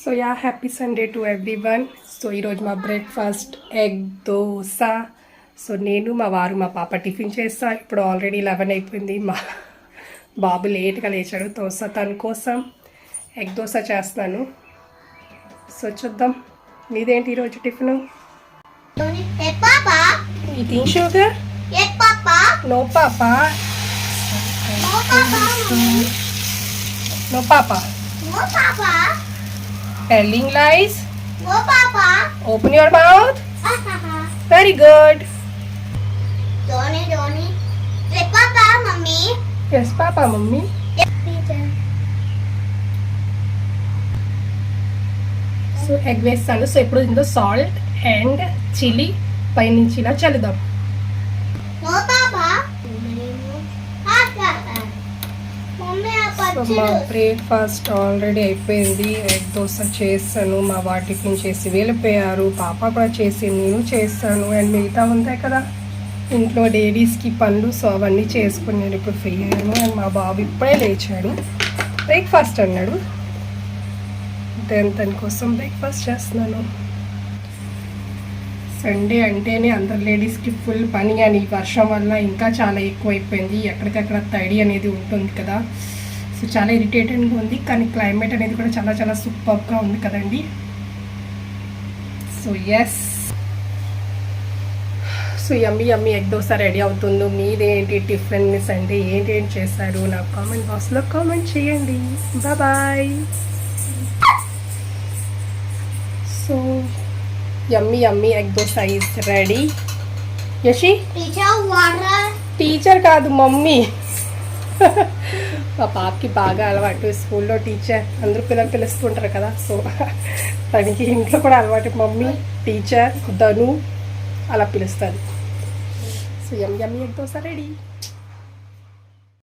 So yeah happy Sunday to everyone. So ఈరోజు మా breakfast egg dosa. So నేను మా వారు మా పాప టిఫిన్ చేస్తా. ఇప్పుడు ఆల్రెడీ 11 అయిపోయింది. మా బాబు లేట్గా లేచాడు. దోశ తన కోసం ఎగ్ దోశ చేస్తున్నాను. సో చూద్దాం మీదేంటి ఈరోజు టిఫిన్? Eating sugar? నో పాపా. No papa. No papa. Telling lies. No papa. Open your mouth. Very good. Donnie. Say papa, mummy. Yes, papa, mummy. Teacher. So egg వేస్తాను. సో ఇప్పుడు ఇందులో సాల్ట్ అండ్ చిల్లీ పైనుంచి ఇలా చల్లుదాం. No papa. Hot papa. Mummy, so మా breakfast already అయిపోయింది. Egg dosa చేస్తాను. మా వారు టిఫిన్ చేసి వెళ్ళిపోయారు. పాప కూడా చేసి నేను చేస్తాను. అండ్ మిగతా ఉంటాయి కదా ఇంట్లో డైరీస్కి పనులు. సో అవన్నీ చేసుకుని నేను ఇప్పుడు ఫ్రీ అయ్యాను. అండ్ మా బాబు ఇప్పుడే లేచాడు. బ్రేక్ఫాస్ట్ అన్నాడు. తన కోసం బ్రేక్ఫాస్ట్ చేస్తున్నాను. సండే అంటేనే అందరు లేడీస్కి ఫుల్ పని. అని వర్షం వల్ల ఇంకా చాలా ఎక్కువ అయిపోయింది. ఎక్కడికక్కడ తడి అనేది ఉంటుంది కదా. సో చాలా ఇరిటేటింగ్గా ఉంది. కానీ క్లైమేట్ అనేది కూడా చాలా చాలా సూపర్గా ఉంది కదండి. So yes. So yummy egg dosa ready అవుతుంది. మీదేంటి టిఫిన్ సండే ఏంటి చేశారు? నాకు కామెంట్ బాక్స్లో కామెంట్ చేయండి. Bye. So yummy egg dosa is ready. Yashi teacher, water. Teacher కాదు మమ్మీ. మా పాపకి బాగా అలవాటు. స్కూల్లో టీచర్ అందరూ పిల్లలు పిలుస్తుంటారు కదా. సో తనకి ఇంట్లో కూడా అలవాటు. మమ్మీ, టీచర్, ధను అలా పిలుస్తుంది. So yummy egg dosa ready.